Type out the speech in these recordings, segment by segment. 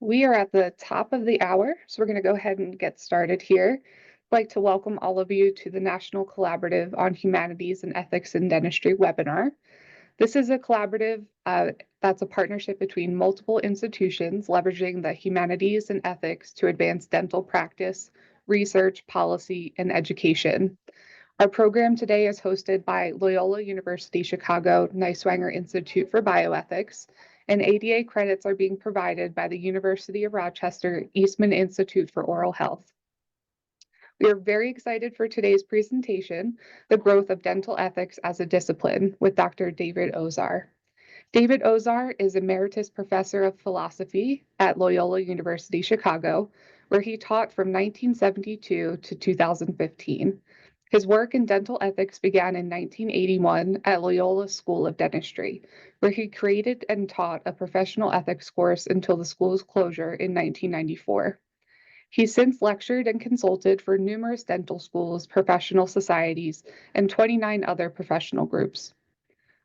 We are at the top of the hour, so we're going to go ahead and get started here. I'd like to welcome all of you to the National Collaborative on Humanities and Ethics in Dentistry webinar. This is a collaborative that's a partnership between multiple institutions leveraging the humanities and ethics to advance dental practice, research, policy, and education. Our program today is hosted by Loyola University Chicago Neiswanger Institute for Bioethics, and ADA credits are being provided by the University of Rochester Eastman Institute for Oral Health. We are very excited for today's presentation, The Growth of Dental Ethics as a Discipline, with Dr. David Ozar. David Ozar is Emeritus Professor of Philosophy at Loyola University Chicago, where he taught from 1972 to 2015. His work in dental ethics began in 1981 at Loyola School of Dentistry, where he created and taught a professional ethics course until the school's closure in 1994. He's since lectured and consulted for numerous dental schools, professional societies, and 29 other professional groups.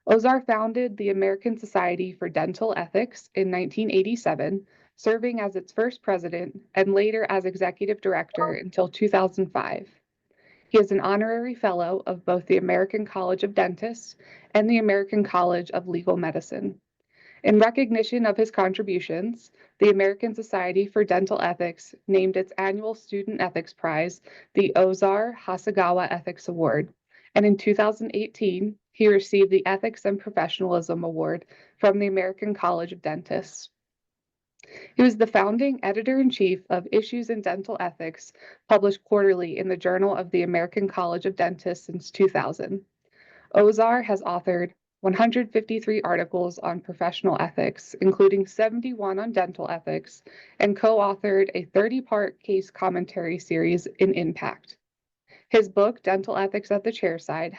Ozar founded the American Society for Dental Ethics in 1987, serving as its first president and later as executive director until 2005. He is an honorary fellow of both the American College of Dentists and the American College of Legal Medicine. In recognition of his contributions, the American Society for Dental Ethics named its annual Student Ethics Prize the Ozar Hasegawa Ethics Award, and in 2018, he received the Ethics and Professionalism Award from the American College of Dentists. He was the founding editor-in-chief of Issues in Dental Ethics, published quarterly in the Journal of the American College of Dentists since 2000. Ozar has authored 153 articles on professional ethics, including 71 on dental ethics, and co-authored a 30-part case commentary series in Impact. His book, Dental Ethics at the Chairside,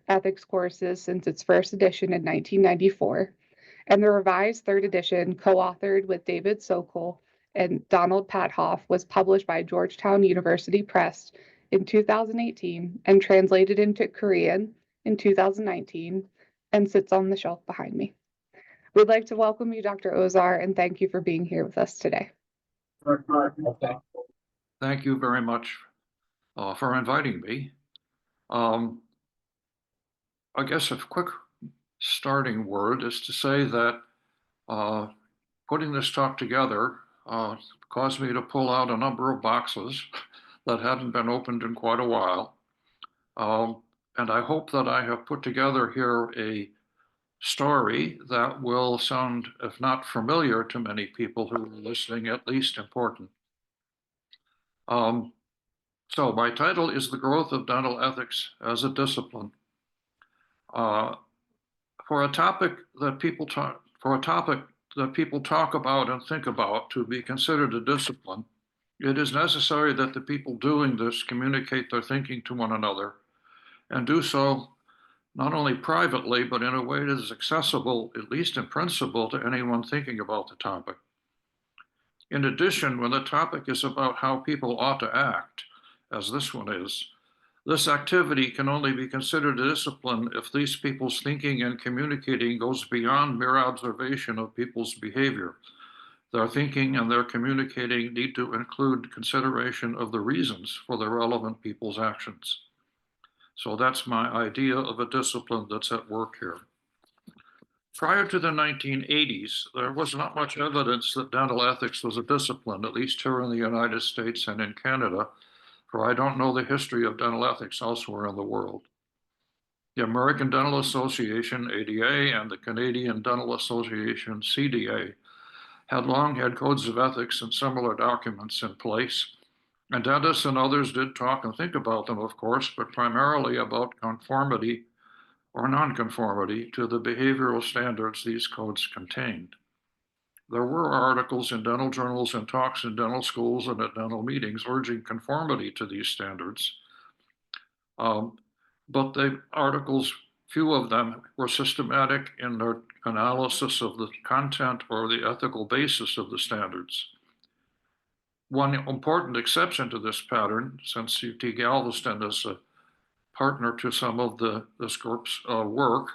ethics courses since its first edition in 1994, and the revised third edition, co-authored with David Sokol and Donald Pathoff, was published by Georgetown University Press in 2018 and translated into Korean in 2019 and sits on the shelf behind me. We'd like to welcome you, Dr. Ozar, and thank you for being here with us today. Thank you very much for inviting me. I guess a quick starting word is to say that putting this talk together caused me to pull out a number of boxes that hadn't been opened in quite a while. And I hope that I have put together here a story that will sound, if not familiar to many people who are listening, at least important. So my title is The Growth of Dental Ethics as a Discipline. For a topic that people talk about and think about to be considered a discipline, it is necessary that the people doing this communicate their thinking to one another and do so not only privately, but in a way that is accessible, at least in principle, to anyone thinking about the topic. In addition, when the topic is about how people ought to act, as this one is, this activity can only be considered a discipline if these people's thinking and communicating goes beyond mere observation of people's behavior. Their thinking and their communicating need to include consideration of the reasons for the relevant people's actions. So that's my idea of a discipline that's at work here. Prior to the 1980s, there was not much evidence that dental ethics was a discipline, at least here in the United States and in Canada, for I don't know the history of dental ethics elsewhere in the world. The American Dental Association, ADA, and the Canadian Dental Association, CDA, had long had codes of ethics and similar documents in place, and dentists and others did talk and think about them, of course, but primarily about conformity or nonconformity to the behavioral standards these codes contained. There were articles in dental journals and talks in dental schools and at dental meetings urging conformity to these standards. But the articles, few of them were systematic in their analysis of the content or the ethical basis of the standards. One important exception to this pattern, since UT Galveston is a partner to some of this group's work,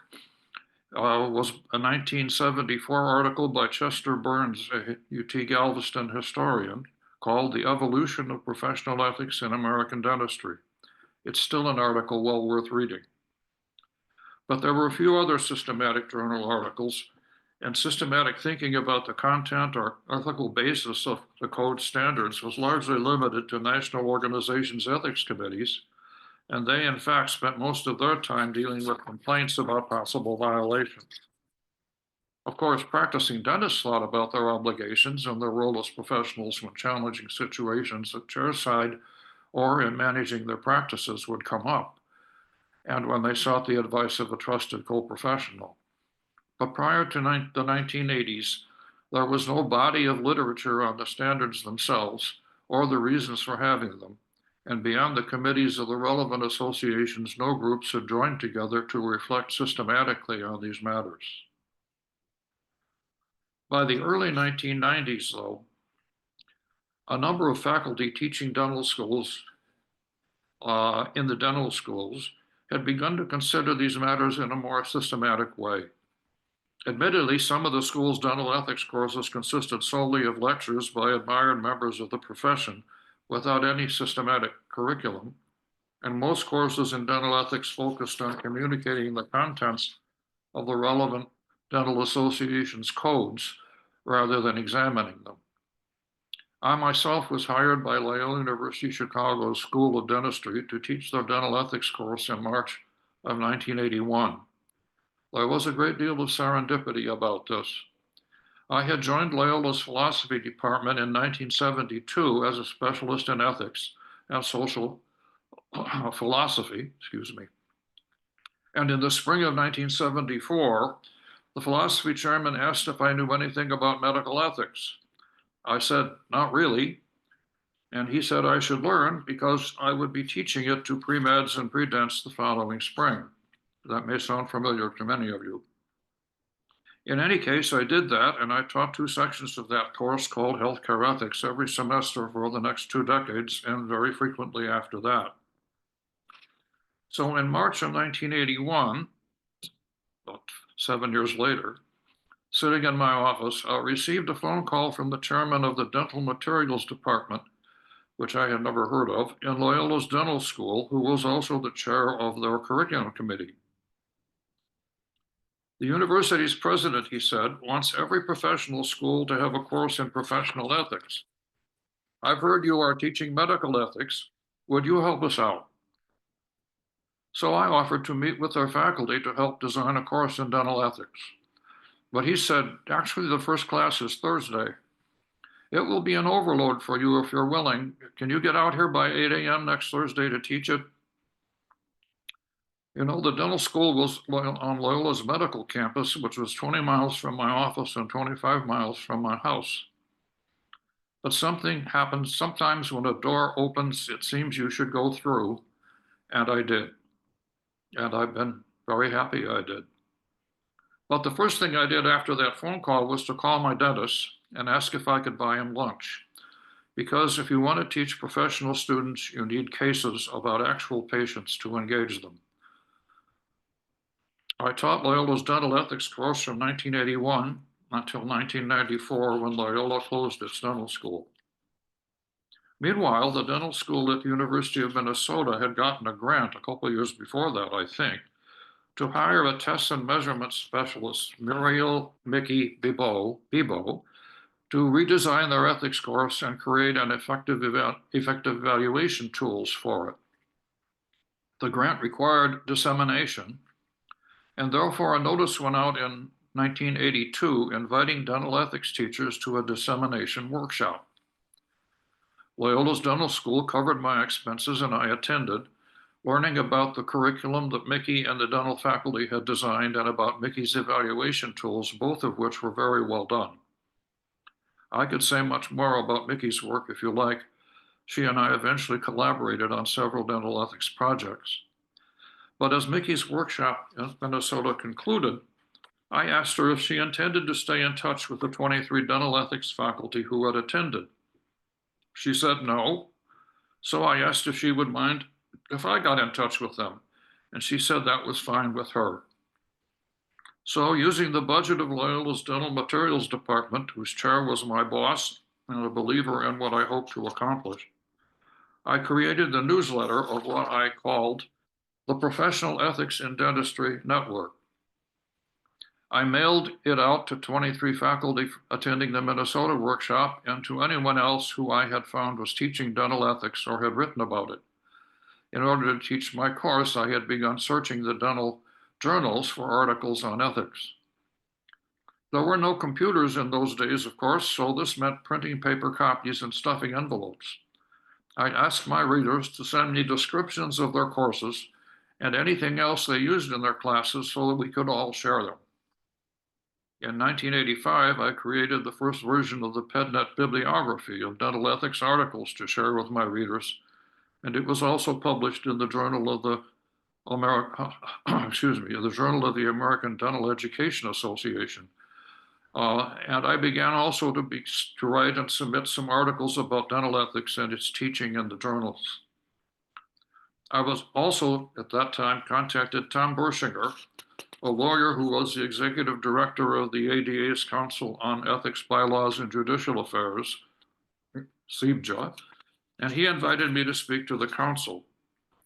was a 1974 article by Chester Burns, a UT Galveston historian, called The Evolution of Professional Ethics in American Dentistry. It's still an article well worth reading. But there were a few other systematic journal articles, and systematic thinking about the content or ethical basis of the code standards was largely limited to national organizations' ethics committees, and they, in fact, spent most of their time dealing with complaints about possible violations. Of course, practicing dentists thought about their obligations and their role as professionals when challenging situations at chairside or in managing their practices would come up, and when they sought the advice of a trusted co-professional. But prior to the 1980s, there was no body of literature on the standards themselves or the reasons for having them, and beyond the committees of the relevant associations, no groups had joined together to reflect systematically on these matters. By the early 1990s, though, a number of faculty teaching dental schools in the dental schools had begun to consider these matters in a more systematic way. Admittedly, some of the school's dental ethics courses consisted solely of lectures by admired members of the profession without any systematic curriculum, and most courses in dental ethics focused on communicating the contents of the relevant dental association's codes rather than examining them. I myself was hired by Loyola University Chicago's School of Dentistry to teach their dental ethics course in March of 1981. There was a great deal of serendipity about this. I had joined Loyola's philosophy department in 1972 as a specialist in ethics and social philosophy, And in the spring of 1974, the philosophy chairman asked if I knew anything about medical ethics. I said, not really. And he said I should learn because I would be teaching it to pre-meds and pre-dents the following spring. That may sound familiar to many of you. In any case, I did that, and I taught 2 sections of that course called Healthcare Ethics every semester for the next 2 decades, and very frequently after that. So in March of 1981, about 7 years later, sitting in my office, I received a phone call from the chairman of the Dental Materials Department, which I had never heard of, in Loyola's dental school, who was also the chair of their curriculum committee. The university's president, he said, wants every professional school to have a course in professional ethics. I've heard you are teaching medical ethics. Would you help us out? So I offered to meet with their faculty to help design a course in dental ethics. But he said, actually, the first class is Thursday. It will be an overload for you if you're willing. Can you get out here by 8 a.m. next Thursday to teach it? You know, the dental school was on Loyola's medical campus, which was 20 miles from my office and 25 miles from my house. But something happens sometimes when a door opens, it seems you should go through, and I did. And I've been very happy I did. But the first thing I did after that phone call was to call my dentist and ask if I could buy him lunch. Because if you want to teach professional students, you need cases about actual patients to engage them. I taught Loyola's dental ethics course from 1981 until 1994 when Loyola closed its dental school. Meanwhile, the dental school at the University of Minnesota had gotten a grant a couple of years before that, I think, to hire a test and measurement specialist, Muriel Mickey Bibo, to redesign their ethics course and create an effective evaluation tools for it. The grant required dissemination, and therefore a notice went out in 1982 inviting dental ethics teachers to a dissemination workshop. Loyola's dental school covered my expenses and I attended, learning about the curriculum that Mickey and the dental faculty had designed and about Mickey's evaluation tools, both of which were very well done. I could say much more about Mickey's work if you like. She and I eventually collaborated on several dental ethics projects. But as Mickey's workshop in Minnesota concluded, I asked her if she intended to stay in touch with the 23 dental ethics faculty who had attended. She said no, so I asked if she would mind if I got in touch with them, and she said that was fine with her. So, using the budget of Loyola's Dental Materials Department, whose chair was my boss and a believer in what I hoped to accomplish, I created the newsletter of what I called the Professional Ethics in Dentistry Network. I mailed it out to 23 faculty attending the Minnesota workshop and to anyone else who I had found was teaching dental ethics or had written about it. In order to teach my course, I had begun searching the dental journals for articles on ethics. There were no computers in those days, of course, so this meant printing paper copies and stuffing envelopes. I'd ask my readers to send me descriptions of their courses and anything else they used in their classes so that we could all share them. In 1985, I created the first version of the PedNet bibliography of dental ethics articles to share with my readers, and it was also published in the Journal of the the Journal of the American Dental Education Association. And I began also to write and submit some articles about dental ethics and its teaching in the journals. I was also, at that time, contacted Tom Bershinger, a lawyer who was the executive director of the ADA's Council on Ethics, Bylaws, and Judicial Affairs, CBJA, and he invited me to speak to the council.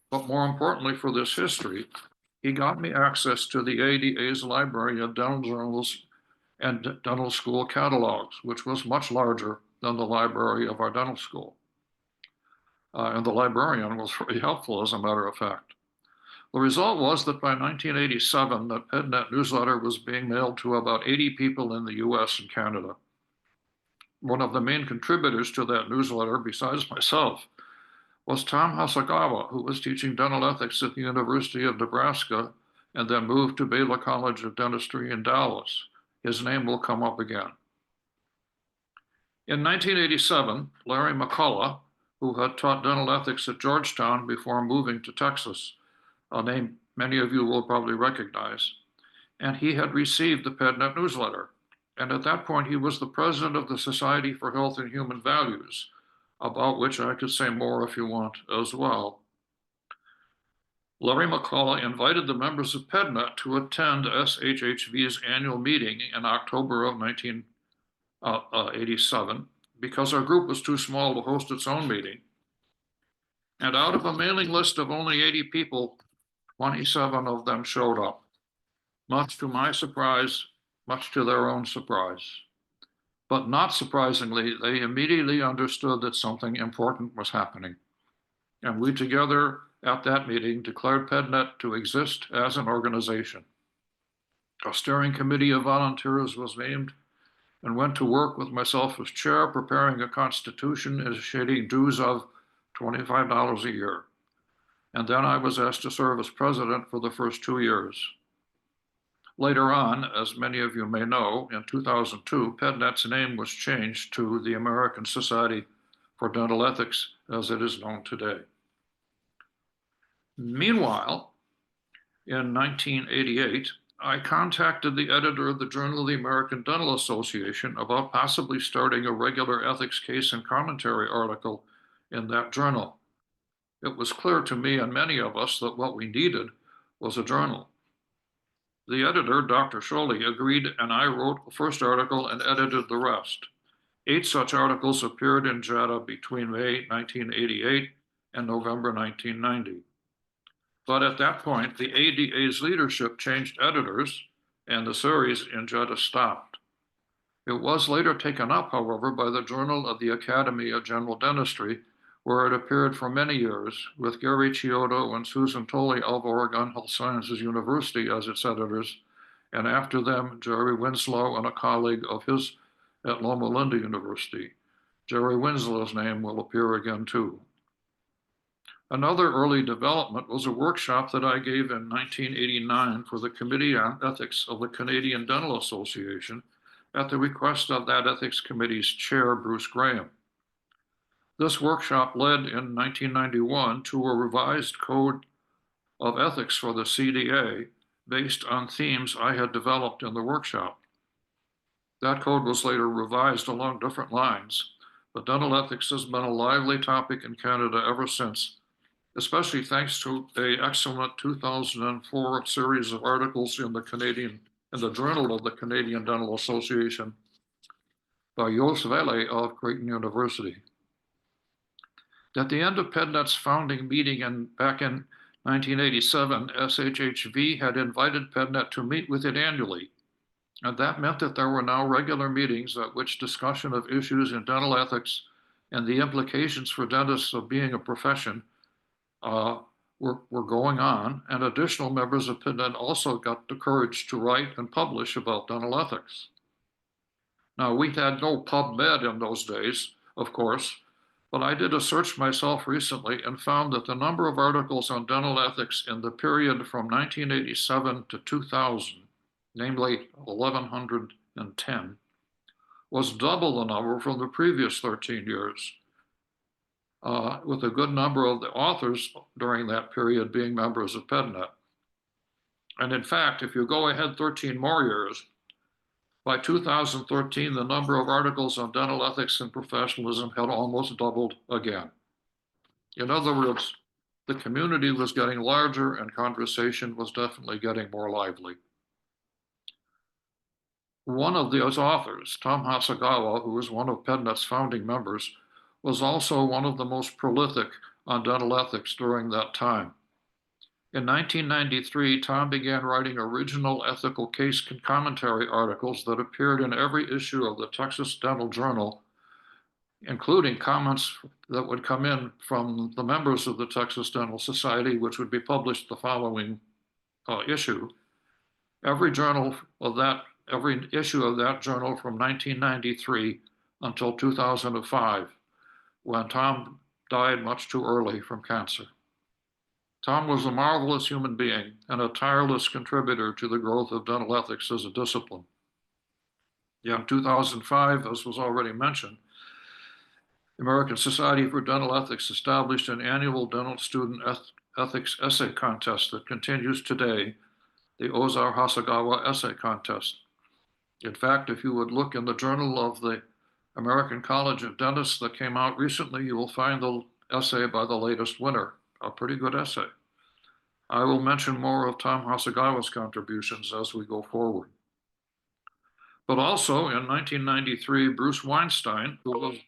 But more importantly for this history, he got me access to the ADA's library of dental journals and dental school catalogs, which was much larger than the library of our dental school. And the librarian was very helpful, as a matter of fact. The result was that by 1987, the PedNet newsletter was being mailed to about 80 people in the US and Canada. One of the main contributors to that newsletter, besides myself, was Tom Hasegawa, who was teaching dental ethics at the University of Nebraska and then moved to Baylor College of Dentistry in Dallas. His name will come up again. In 1987, Larry McCullough, who had taught dental ethics at Georgetown before moving to Texas, a name many of you will probably recognize, and he had received the PedNet newsletter. And at that point, he was the president of the Society for Health and Human Values, about which I could say more if you want as well. Larry McCullough invited the members of PedNet to attend SHHV's annual meeting in October of 1987 because our group was too small to host its own meeting. And out of a mailing list of only 80 people, 27 of them showed up, much to my surprise, much to their own surprise. But not surprisingly, they immediately understood that something important was happening. And we together at that meeting declared PedNet to exist as an organization. A steering committee of volunteers was named and went to work with myself as chair, preparing a constitution initiating dues of $25 a year. And then I was asked to serve as president for the first 2 years. Later on, as many of you may know, in 2002, PedNet's name was changed to the American Society for Dental Ethics as it is known today. Meanwhile, in 1988, I contacted the editor of the Journal of the American Dental Association about possibly starting a regular ethics case and commentary article in that journal. It was clear to me and many of us that what we needed was a journal. The editor, Dr. Scholey, agreed, and I wrote the first article and edited the rest. 8 such articles appeared in JEDA between May 1988 and November 1990. But at that point, the ADA's leadership changed editors, and the series in JEDA stopped. It was later taken up, however, by the Journal of the Academy of General Dentistry, where it appeared for many years, with Gary Chiodo and Susan Tolley of Oregon Health Sciences University as its editors, and after them, Jerry Winslow and a colleague of his at Loma Linda University. Jerry Winslow's name will appear again too. Another early development was a workshop that I gave in 1989 for the Committee on Ethics of the Canadian Dental Association at the request of that ethics committee's chair, Bruce Graham. This workshop led in 1991 to a revised code of ethics for the CDA based on themes I had developed in the workshop. That code was later revised along different lines, but dental ethics has been a lively topic in Canada ever since, especially thanks to an excellent 2004 series of articles in in the Journal of the Canadian Dental Association by Jos Vele of Creighton University. At the end of PedNet's founding meeting back in 1987, SHHV had invited PedNet to meet with it annually, and that meant that there were now regular meetings at which discussion of issues in dental ethics and the implications for dentists of being a profession were going on, and additional members of PedNet also got the courage to write and publish about dental ethics. Now, we had no PubMed in those days, of course, but I did a search myself recently and found that the number of articles on dental ethics in the period from 1987 to 2000, namely 1,110, was double the number from the previous 13 years, with a good number of the authors during that period being members of PedNet. And in fact, if you go ahead 13 more years, by 2013, the number of articles on dental ethics and professionalism had almost doubled again. In other words, the community was getting larger and conversation was definitely getting more lively. One of those authors, Tom Hasegawa, who was one of PedNet's founding members, was also one of the most prolific on dental ethics during that time. In 1993, Tom began writing original ethical case commentary articles that appeared in every issue of the Texas Dental Journal, including comments that would come in from the members of the Texas Dental Society, which would be published the following issue. Every issue of that journal from 1993 until 2005, when Tom died much too early from cancer. Tom was a marvelous human being and a tireless contributor to the growth of dental ethics as a discipline. In 2005, as was already mentioned, the American Society for Dental Ethics established an annual dental student ethics essay contest that continues today, the Ozar Hasegawa Essay Contest. In fact, if you would look in the Journal of the American College of Dentists that came out recently, you will find the essay by the latest winner, a pretty good essay. I will mention more of Tom Hasegawa's contributions as we go forward. But also in 1993, Bruce Weinstein, who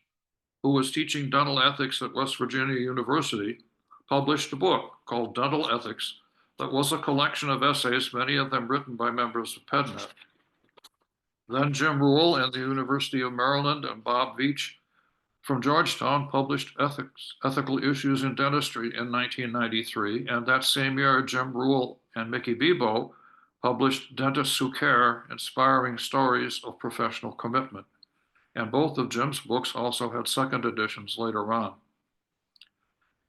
was teaching dental ethics at West Virginia University, published a book called Dental Ethics that was a collection of essays, many of them written by members of PedNet. Then Jim Rule and the University of Maryland and Bob Veach from Georgetown published Ethical Issues in Dentistry in 1993, and that same year, Jim Rule and Mickey Bebo published Dentists Who Care, Inspiring Stories of Professional Commitment. And both of Jim's books also had second editions later on.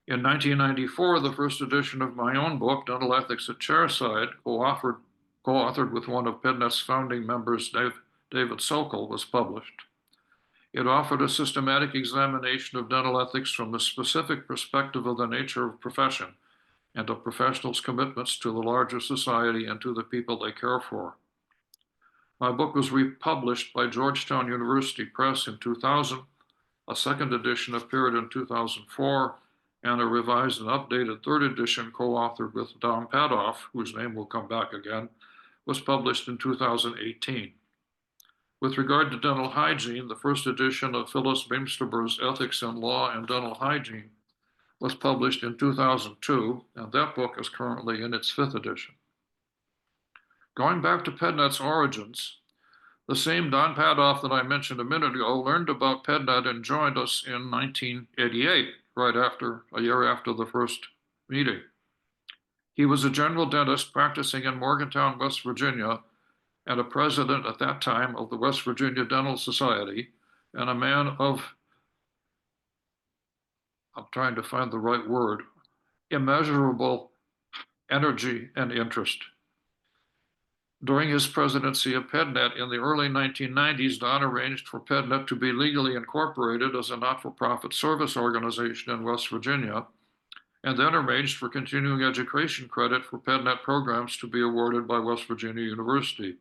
In 1994, the first edition of my own book, Dental Ethics at Chairside, co-authored with one of PedNet's founding members, David Sokol, was published. It offered a systematic examination of dental ethics from the specific perspective of the nature of profession and of professionals' commitments to the larger society and to the people they care for. My book was republished by Georgetown University Press in 2000. A second edition appeared in 2004, and a revised and updated third edition co-authored with Don Padoff, whose name will come back again, was published in 2018. With regard to dental hygiene, the first edition of Phyllis Beamsterber's Ethics in Law and Dental Hygiene was published in 2002, and that book is currently in its fifth edition. Going back to PedNet's origins, the same Don Padoff that I mentioned a minute ago learned about PedNet and joined us in 1988, a year after the first meeting. He was a general dentist practicing in Morgantown, West Virginia, and a president at that time of the West Virginia Dental Society, and a man of, I'm trying to find the right word, immeasurable energy and interest. During his presidency of PedNet in the early 1990s, Don arranged for PedNet to be legally incorporated as a not-for-profit service organization in West Virginia, and then arranged for continuing education credit for PedNet programs to be awarded by West Virginia University.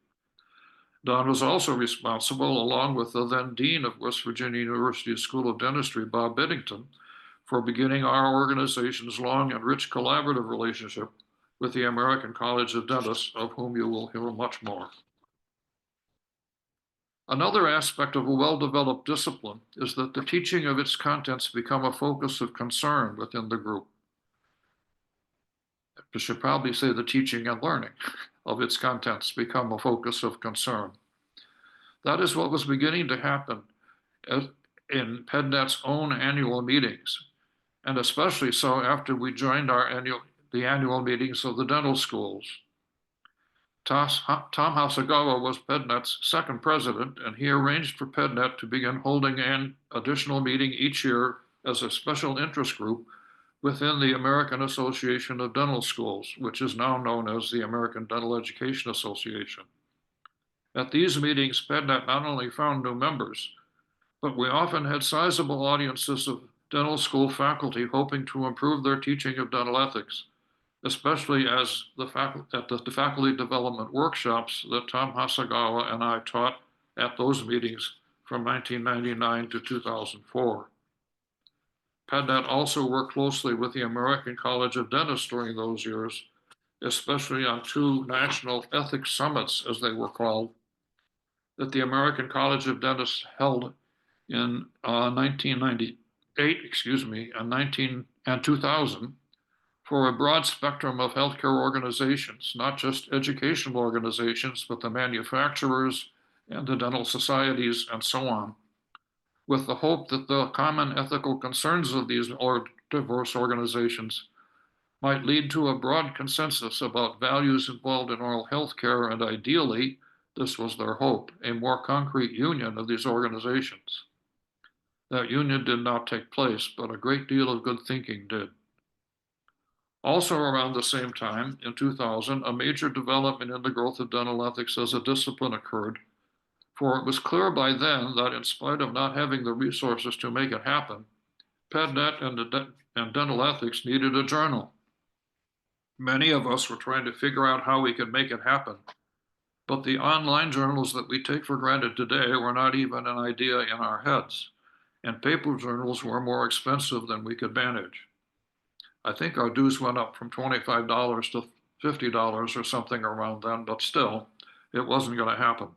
Don was also responsible, along with the then Dean of West Virginia University School of Dentistry, Bob Biddington, for beginning our organization's long and rich collaborative relationship with the American College of Dentists, of whom you will hear much more. Another aspect of a well-developed discipline is that the teaching of its contents become a focus of concern within the group. I should probably say the teaching and learning of its contents become a focus of concern. That is what was beginning to happen in PedNet's own annual meetings, and especially so after we joined the annual meetings of the dental schools. Tom Hasegawa was PedNet's second president, and he arranged for PedNet to begin holding an additional meeting each year as a special interest group within the American Association of Dental Schools, which is now known as the American Dental Education Association. At these meetings, PedNet not only found new members, but we often had sizable audiences of dental school faculty hoping to improve their teaching of dental ethics, especially as at the faculty development workshops that Tom Hasegawa and I taught at those meetings from 1999 to 2004. PedNet also worked closely with the American College of Dentists during those years, especially on two national ethics summits, as they were called, that the American College of Dentists held in 1998, and 2000 for a broad spectrum of healthcare organizations, not just educational organizations, but the manufacturers and the dental societies and so on, with the hope that the common ethical concerns of these diverse organizations might lead to a broad consensus about values involved in oral health care, and ideally, this was their hope, a more concrete union of these organizations. That union did not take place, but a great deal of good thinking did. Also around the same time, in 2000, a major development in the growth of dental ethics as a discipline occurred, for it was clear by then that in spite of not having the resources to make it happen, PedNet and dental ethics needed a journal. Many of us were trying to figure out how we could make it happen, but the online journals that we take for granted today were not even an idea in our heads, and paper journals were more expensive than we could manage. I think our dues went up from $25 to $50 or something around then, but still, it wasn't going to happen.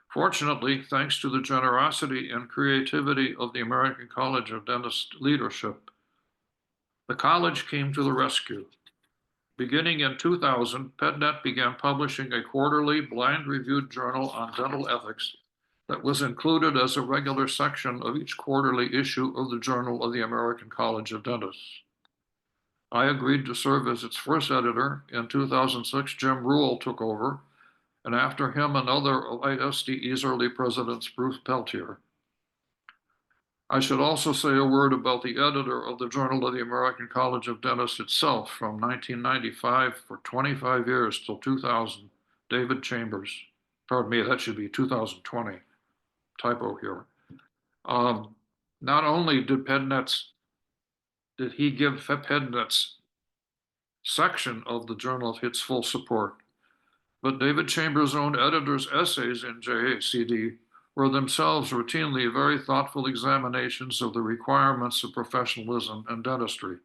Fortunately, thanks to the generosity and creativity of the American College of Dentists leadership, the college came to the rescue. Beginning in 2000, PedNet began publishing a quarterly blind-reviewed journal on dental ethics that was included as a regular section of each quarterly issue of the Journal of the American College of Dentists. I agreed to serve as its first editor. In 2006, Jim Rule took over, and after him, another of ISDE's early presidents, Bruce Peltier. I should also say a word about the editor of the Journal of the American College of Dentists itself from 1995 for 25 years till 2000, David Chambers. Pardon me, that should be 2020. Typo here. Not only did he give PedNet's section of the journal its full support, but David Chambers' own editor's essays in JACD were themselves routinely very thoughtful examinations of the requirements of professionalism in dentistry.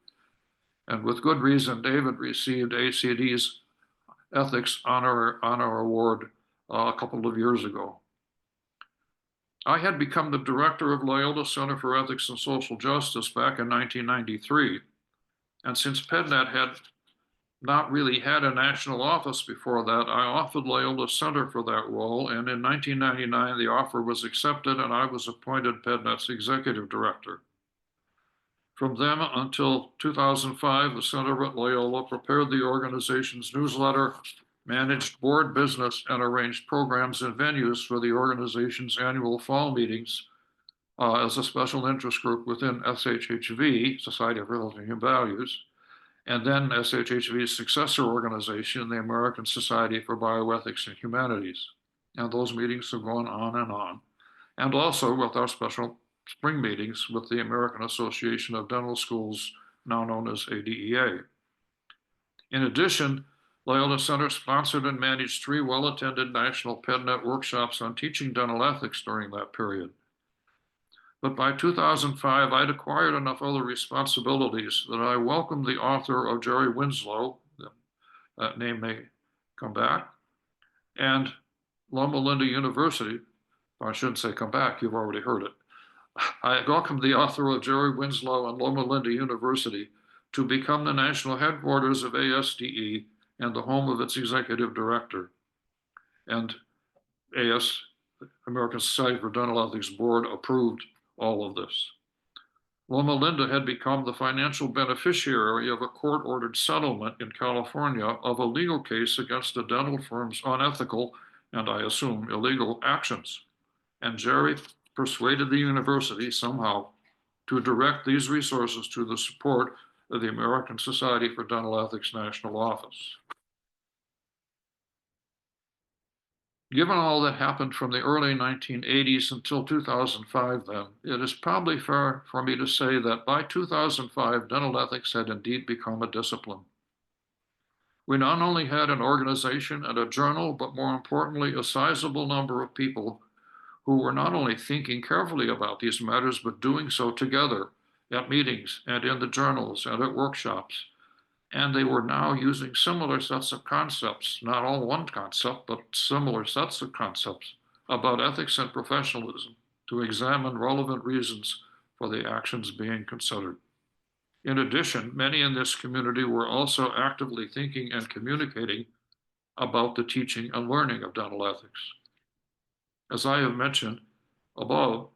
And with good reason, David received ACD's Ethics Honor Award a couple of years ago. I had become the director of Loyola Center for Ethics and Social Justice back in 1993. And since PedNet had not really had a national office before that, I offered Loyola Center for that role, and in 1999 the offer was accepted and I was appointed PedNet's executive director. From then until 2005, the Center at Loyola prepared the organization's newsletter, managed board business, and arranged programs and venues for the organization's annual fall meetings as a special interest group within SHHV, Society of Health and Human Values, and then SHHV's successor organization, the American Society for Bioethics and Humanities. And those meetings have gone on, and also with our special spring meetings with the American Association of Dental Schools, now known as ADEA. In addition, Loyola Center sponsored and managed 3 well-attended national PedNet workshops on teaching dental ethics during that period. But by 2005, I'd acquired enough other responsibilities that I welcomed the author of Jerry Winslow, that name may come back, and Loma Linda University I shouldn't say come back, you've already heard it. I welcome the author of Jerry Winslow and Loma Linda University to become the national headquarters of ASDE and the home of its executive director. And AS, American Society for Dental Ethics Board, approved all of this. Loma Linda had become the financial beneficiary of a court-ordered settlement in California of a legal case against the dental firm's unethical and, I assume, illegal actions. And Jerry persuaded the university somehow to direct these resources to the support of the American Society for Dental Ethics National Office. Given all that happened from the early 1980s until 2005, then, it is probably fair for me to say that by 2005, dental ethics had indeed become a discipline. We not only had an organization and a journal, but more importantly, a sizable number of people who were not only thinking carefully about these matters, but doing so together at meetings and in the journals and at workshops. And they were now using similar sets of concepts, not all one concept, but similar sets of concepts about ethics and professionalism to examine relevant reasons for the actions being considered. In addition, many in this community were also actively thinking and communicating about the teaching and learning of dental ethics. As I have mentioned above,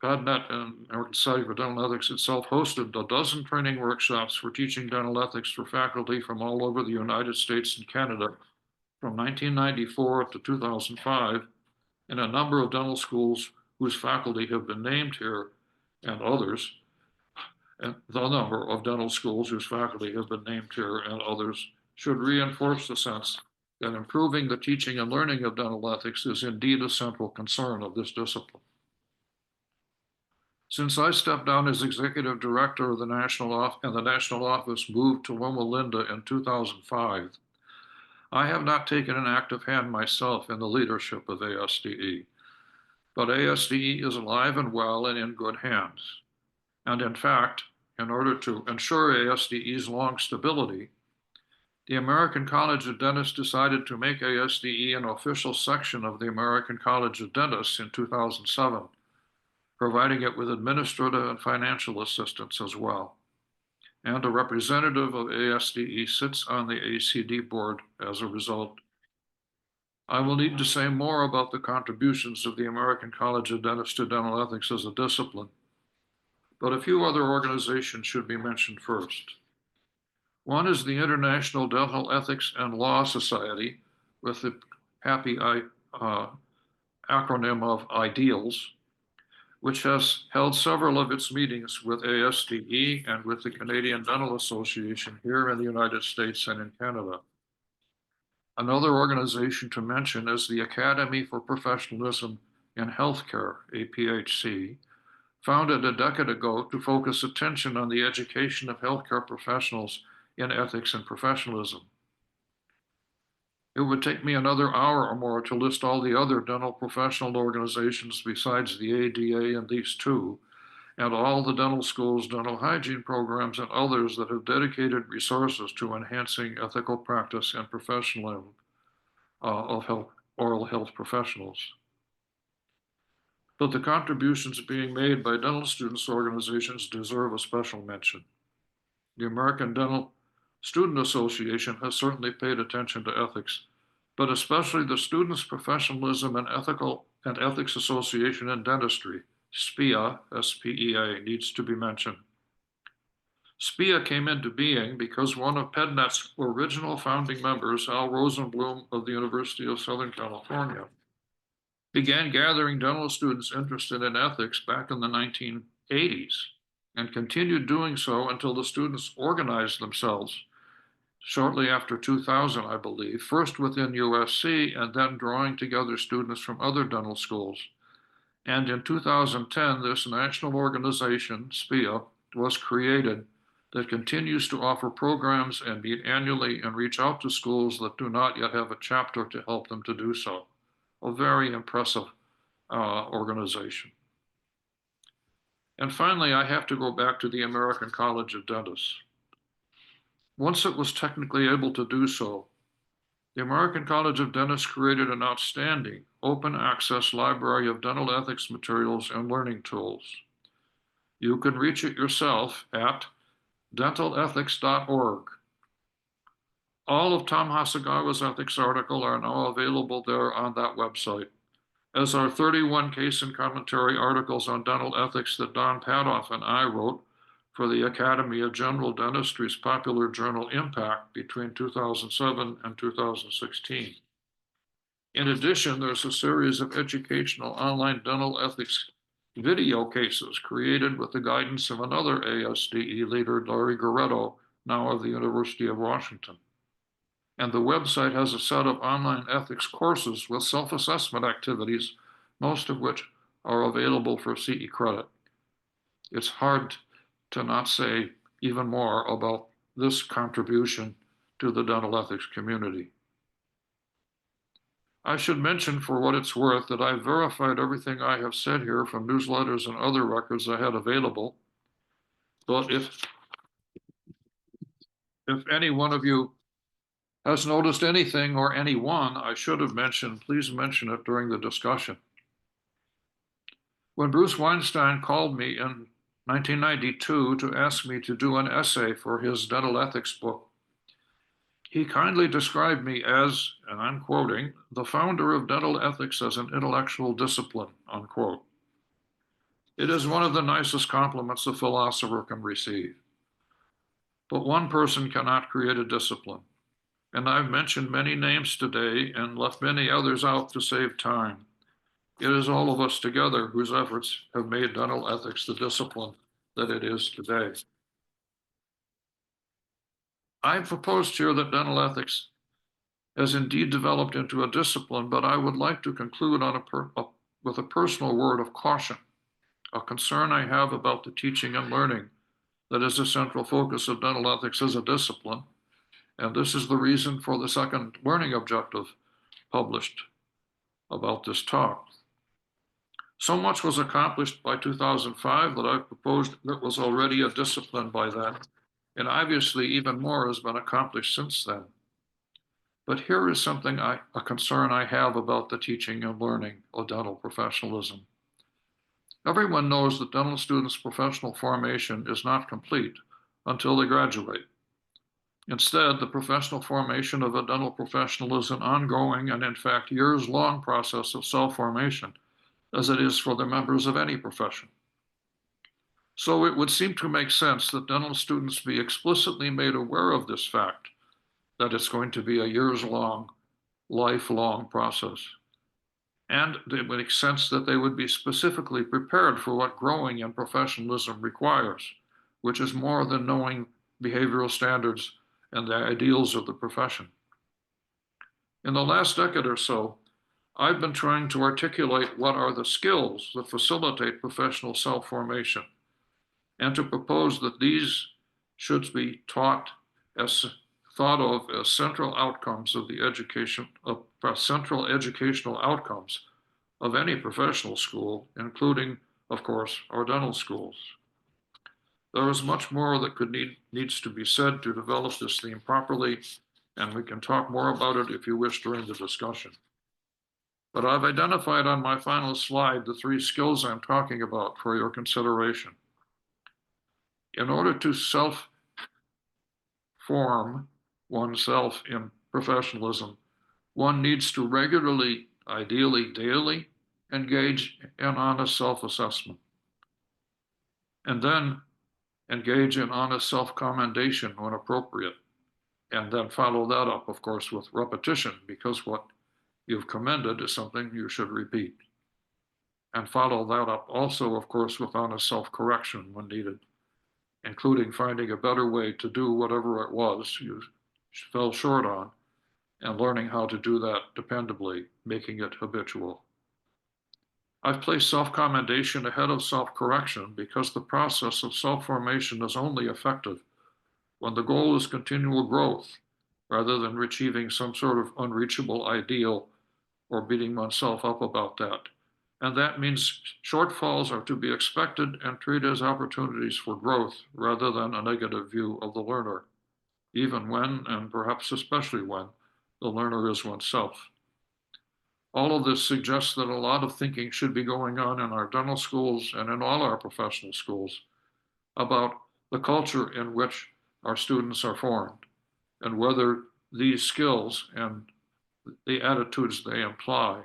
PadNet and American Society for Dental Ethics itself hosted a dozen training workshops for teaching dental ethics for faculty from all over the United States and Canada from 1994 to 2005, in a number of dental schools whose faculty have been named here, and others, and the number of dental schools whose faculty have been named here and others should reinforce the sense that improving the teaching and learning of dental ethics is indeed a central concern of this discipline. Since I stepped down as executive director of the national office moved to Loma Linda in 2005, I have not taken an active hand myself in the leadership of ASDE, but ASDE is alive and well and in good hands. And in fact, in order to ensure ASDE's long stability, the American College of Dentists decided to make ASDE an official section of the American College of Dentists in 2007, providing it with administrative and financial assistance as well. And a representative of ASDE sits on the ACD board as a result. I will need to say more about the contributions of the American College of Dentists to dental ethics as a discipline, but a few other organizations should be mentioned first. One is the International Dental Ethics and Law Society, with the happy acronym of IDEALS, which has held several of its meetings with ASDE and with the Canadian Dental Association here in the United States and in Canada. Another organization to mention is the Academy for Professionalism in Healthcare, APHC, founded a decade ago to focus attention on the education of healthcare professionals in ethics and professionalism. It would take me another hour or more to list all the other dental professional organizations besides the ADA and these two, and all the dental schools, dental hygiene programs, and others that have dedicated resources to enhancing ethical practice and professionalism of oral health professionals. But the contributions being made by dental students organizations deserve a special mention. The American Dental Student Association has certainly paid attention to ethics, but especially the Students' Professionalism and Ethics Association in Dentistry, SPEA, S-P-E-A, needs to be mentioned. SPEA came into being because one of PedNet's original founding members, Al Rosenblum of the University of Southern California, began gathering dental students interested in ethics back in the 1980s and continued doing so until the students organized themselves shortly after 2000, I believe, first within USC and then drawing together students from other dental schools. And in 2010, this national organization, SPEA, was created that continues to offer programs and meet annually and reach out to schools that do not yet have a chapter to help them to do so. A very impressive organization. And finally, I have to go back to the American College of Dentists. Once it was technically able to do so, the American College of Dentists created an outstanding open access library of dental ethics materials and learning tools. You can reach it yourself at dentalethics.org. All of Tom Hasegawa's ethics articles are now available there on that website, as are 31 case and commentary articles on dental ethics that Don Padoff and I wrote for the Academy of General Dentistry's popular journal Impact between 2007 and 2016. In addition, there's a series of educational online dental ethics video cases created with the guidance of another ASDE leader, Larry Goretto, now of the University of Washington. And the website has a set of online ethics courses with self-assessment activities, most of which are available for CE credit. It's hard to not say even more about this contribution to the dental ethics community. I should mention, for what it's worth, that I've verified everything I have said here from newsletters and other records I had available. But if any one of you has noticed anything, or anyone I should have mentioned, please mention it during the discussion. When Bruce Weinstein called me in 1992 to ask me to do an essay for his dental ethics book, he kindly described me as, and I'm quoting, the founder of dental ethics as an intellectual discipline, unquote. It is one of the nicest compliments a philosopher can receive. But one person cannot create a discipline. And I've mentioned many names today and left many others out to save time. It is all of us together whose efforts have made dental ethics the discipline that it is today. I proposed here that dental ethics has indeed developed into a discipline, but I would like to conclude on with a personal word of caution, a concern I have about the teaching and learning that is the central focus of dental ethics as a discipline. And this is the reason for the second learning objective published about this talk. So much was accomplished by 2005 that I proposed that was already a discipline by then, and obviously even more has been accomplished since then. But here is something a concern I have about the teaching and learning of dental professionalism. Everyone knows that dental students' professional formation is not complete until they graduate. Instead, the professional formation of a dental professional is an ongoing and, in fact, years-long process of self-formation, as it is for the members of any profession. So it would seem to make sense that dental students be explicitly made aware of this fact, that it's going to be a years-long, lifelong process. And it would make sense that they would be specifically prepared for what growing in professionalism requires, which is more than knowing behavioral standards and the ideals of the profession. In the last decade or so, I've been trying to articulate what are the skills that facilitate professional self-formation, and to propose that these should be thought of as central outcomes of the central educational outcomes of any professional school, including, of course, our dental schools. There is much more that needs to be said to develop this theme properly, and we can talk more about it if you wish during the discussion. But I've identified on my final slide the 3 skills I'm talking about for your consideration. In order to self-form oneself in professionalism, one needs to regularly, ideally daily, engage in honest self-assessment, and then engage in honest self-commendation when appropriate, and then follow that up, of course, with repetition, because what you've commended is something you should repeat. And follow that up also, of course, with honest self-correction when needed, including finding a better way to do whatever it was you fell short on, and learning how to do that dependably, making it habitual. I've placed self-commendation ahead of self-correction because the process of self-formation is only effective when the goal is continual growth, rather than achieving some sort of unreachable ideal or beating oneself up about that. And that means shortfalls are to be expected and treated as opportunities for growth rather than a negative view of the learner, even when, and perhaps especially when, the learner is oneself. all of this suggests that a lot of thinking should be going on in our dental schools and in all our professional schools about the culture in which our students are formed and whether these skills and the attitudes they imply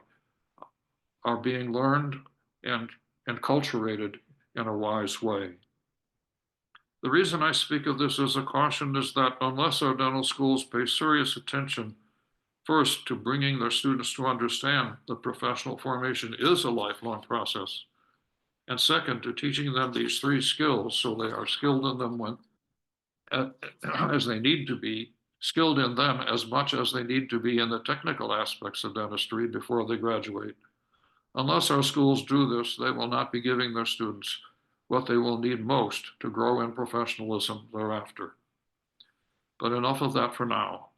are being learned and enculturated in a wise way. The reason I speak of this as a caution is that unless our dental schools pay serious attention first to bringing their students to understand that professional formation is a lifelong process, and second to teaching them these three skills so they are skilled in them when as they need to be, skilled in them as much as they need to be in the technical aspects of dentistry before they graduate. Unless our schools do this, they will not be giving their students what they will need most to grow in professionalism thereafter. But enough of that for now.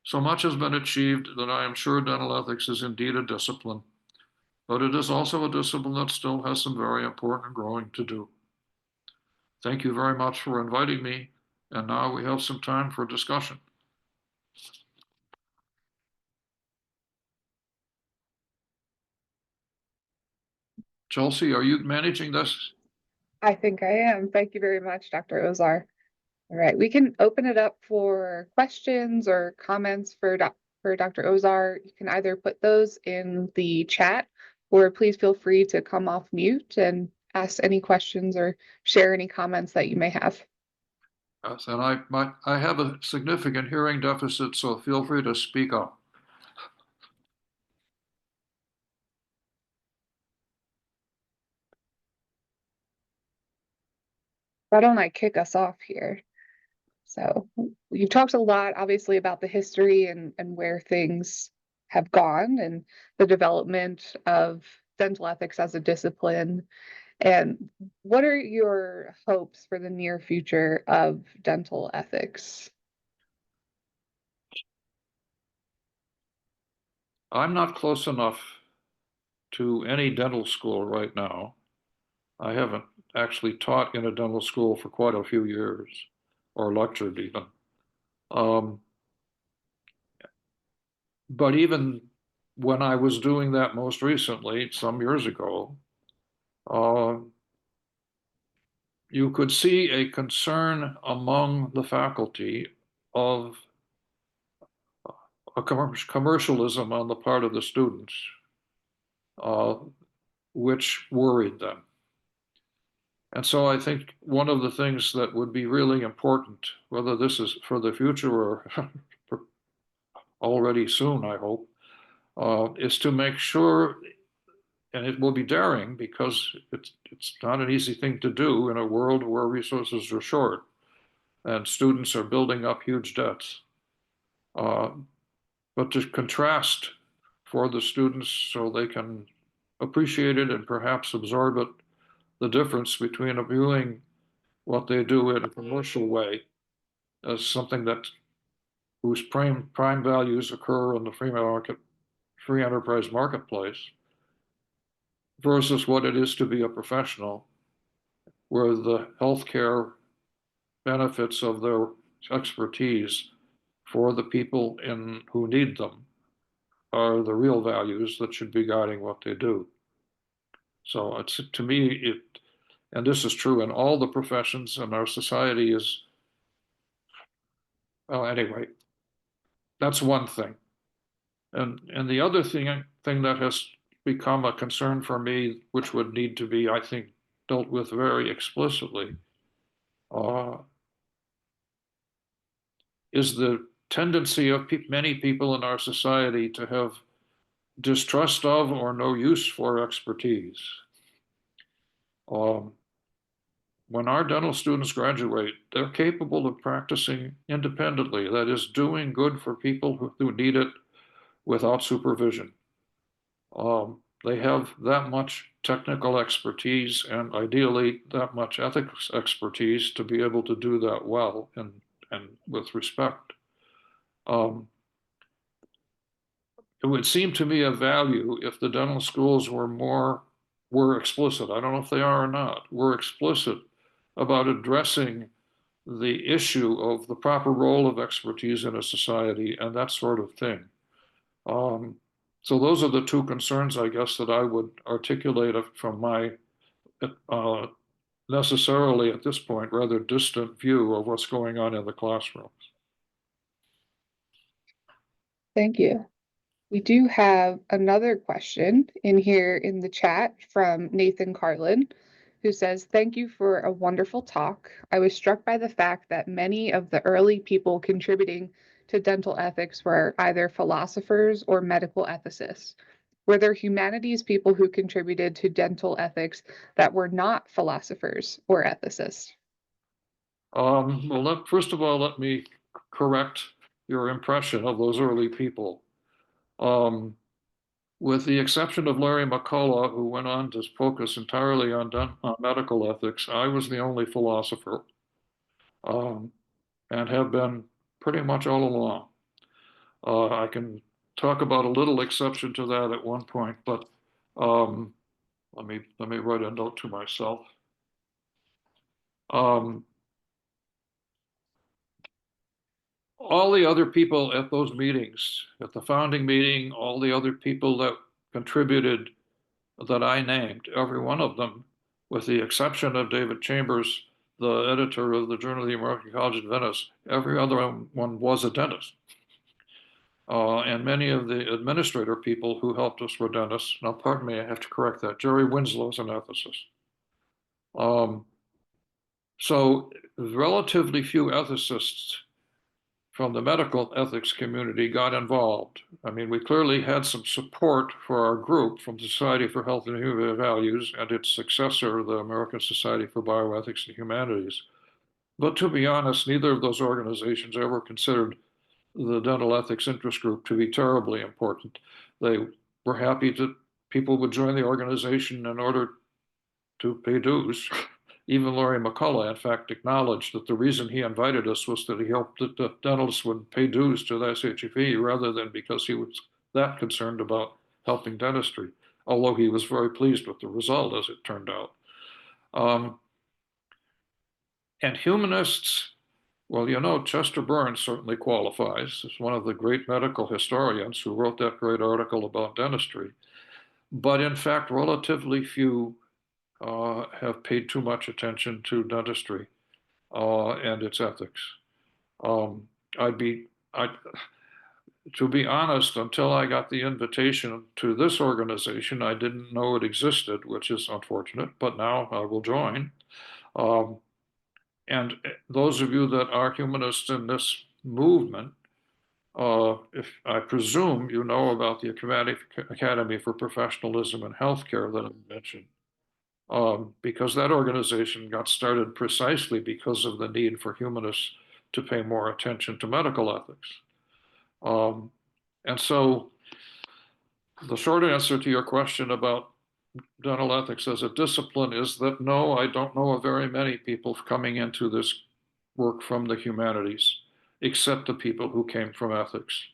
So much has been achieved that I am sure dental ethics is indeed a discipline, but it is also a discipline that still has some very important growing to do. Thank you very much for inviting me, and now we have some time for discussion. Chelsea, are you managing this? I think I am. Thank you very much, Dr. Ozar. All right, we can open it up for questions or comments for Dr. Ozar. You can either put those in the chat, or please feel free to come off mute and ask any questions or share any comments that you may have. Yes, and I have a significant hearing deficit, so feel free to speak up. Why don't I kick us off here? So you've talked a lot, obviously, about the history and where things have gone and the development of dental ethics as a discipline. And what are your hopes for the near future of dental ethics? I'm not close enough to any dental school right now. I haven't actually taught in a dental school for quite a few years, or lectured even. Um, but even when I was doing that most recently, some years ago, uh, you could see a concern among the faculty of a commercialism on the part of the students, uh, which worried them. And so I think one of the things that would be really important, whether this is for the future or already soon, I hope, is to make sure, and it will be daring because it's not an easy thing to do in a world where resources are short and students are building up huge debts. But to contrast for the students so they can appreciate it and perhaps absorb it, the difference between viewing what they do in a commercial way as something that whose prime values occur in the free enterprise marketplace versus what it is to be a professional, where the healthcare benefits of their expertise for the people who need them are the real values that should be guiding what they do. So it's to me, and this is true in all the professions, and our society is, well, anyway, that's one thing. And the other thing that has become a concern for me, which would need to be, I think, dealt with very explicitly, uh, is the tendency of many people in our society to have distrust of or no use for expertise. Um, when our dental students graduate, they're capable of practicing independently, that is, doing good for people who need it without supervision. They have that much technical expertise and ideally that much ethics expertise to be able to do that well and with respect. It would seem to me of value if the dental schools were explicit. I don't know if they are or not. Were explicit about addressing the issue of the proper role of expertise in a society and that sort of thing. So those are the two concerns, I guess, that I would articulate from my necessarily at this point rather distant view of what's going on in the classrooms. Thank you. We do have another question in here in the chat from Nathan Carlin, who says, "Thank you for a wonderful talk. I was struck by the fact that many of the early people contributing to dental ethics were either philosophers or medical ethicists. Were there humanities people who contributed to dental ethics that were not philosophers or ethicists?" Well, first of all, let me correct your impression of those early people. With the exception of Larry McCullough, who went on to focus entirely on medical ethics, I was the only philosopher, um, and have been pretty much all along. I can talk about a little exception to that at one point, but um, let me write a note to myself. Um, all the other people at those meetings, at the founding meeting, all the other people that contributed that I named, every one of them, with the exception of David Chambers, the editor of the Journal of the American College of Venice, every other one was a dentist. And many of the administrator people who helped us were dentists. Now, pardon me, I have to correct that. Jerry Winslow is an ethicist. So relatively few ethicists from the medical ethics community got involved. I mean, we clearly had some support for our group from the Society for Health and Human Values and its successor, the American Society for Bioethics and Humanities. But to be honest, neither of those organizations ever considered the dental ethics interest group to be terribly important. They were happy that people would join the organization in order to pay dues. Even Larry McCullough, in fact, acknowledged that the reason he invited us was that he hoped that the dentists would pay dues to the SHFE rather than because he was that concerned about helping dentistry, although he was very pleased with the result as it turned out. And humanists, well, you know, Chester Burns certainly qualifies as one of the great medical historians who wrote that great article about dentistry. But in fact, relatively few have paid too much attention to dentistry and its ethics. To be honest, until I got the invitation to this organization, I didn't know it existed, which is unfortunate, but now I will join. And those of you that are humanists in this movement, if I presume you know about the Academy for Professionalism in Healthcare that I mentioned, because that organization got started precisely because of the need for humanists to pay more attention to medical ethics. And so the short answer to your question about dental ethics as a discipline is that no, I don't know of very many people coming into this work from the humanities, except the people who came from ethics.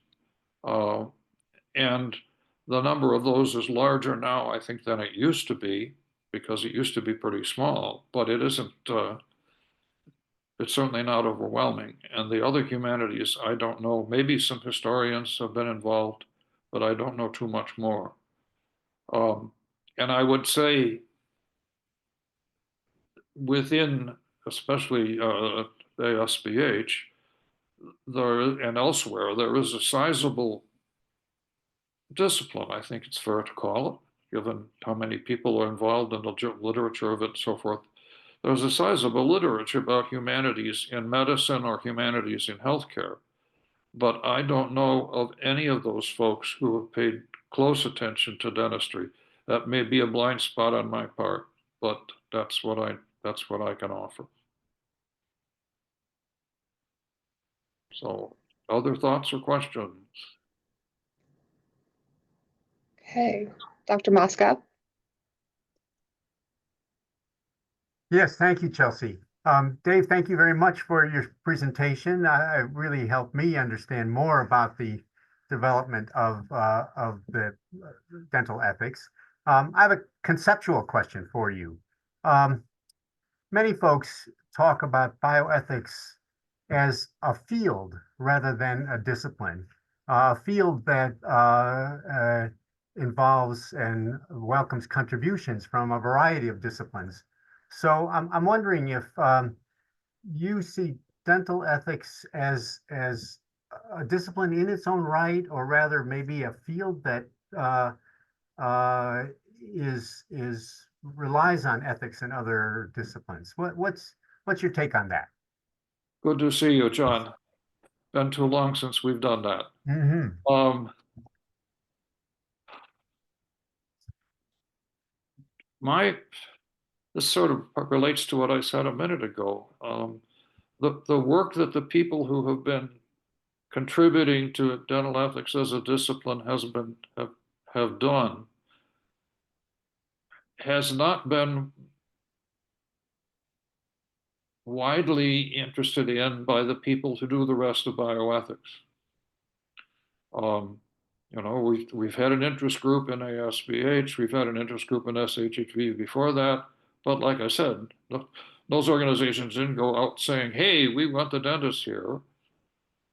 And the number of those is larger now, I think, than it used to be, because it used to be pretty small, but it isn't, it's certainly not overwhelming. And the other humanities, I don't know, maybe some historians have been involved, but I don't know too much more. And I would say within, especially the SBH, there and elsewhere, there is a sizable discipline, I think it's fair to call it, given how many people are involved in the literature of it and so forth. There's a sizable literature about humanities in medicine or humanities in healthcare, but I don't know of any of those folks who have paid close attention to dentistry. That may be a blind spot on my part, but that's what I can offer. So, other thoughts or questions? Okay, Dr. Moscow. Yes, thank you, Chelsea. Dave, thank you very much for your presentation. It really helped me understand more about the development of the dental ethics. I have a conceptual question for you. Many folks talk about bioethics as a field rather than a discipline, a field that involves and welcomes contributions from a variety of disciplines. So I'm wondering if you see dental ethics as a discipline in its own right, or rather maybe a field that uh, uh, is relies on ethics in other disciplines. What's your take on that? Good to see you, John. Been too long since we've done that. Hmm. Um, my This sort of relates to what I said a minute ago. The work that the people who have been contributing to dental ethics as a discipline have done has not been widely interested in by the people who do the rest of bioethics. Um, we've had an interest group in ASBH, we've had an interest group in SHHV before that, but like I said, those organizations didn't go out saying, "Hey, we want the dentist here."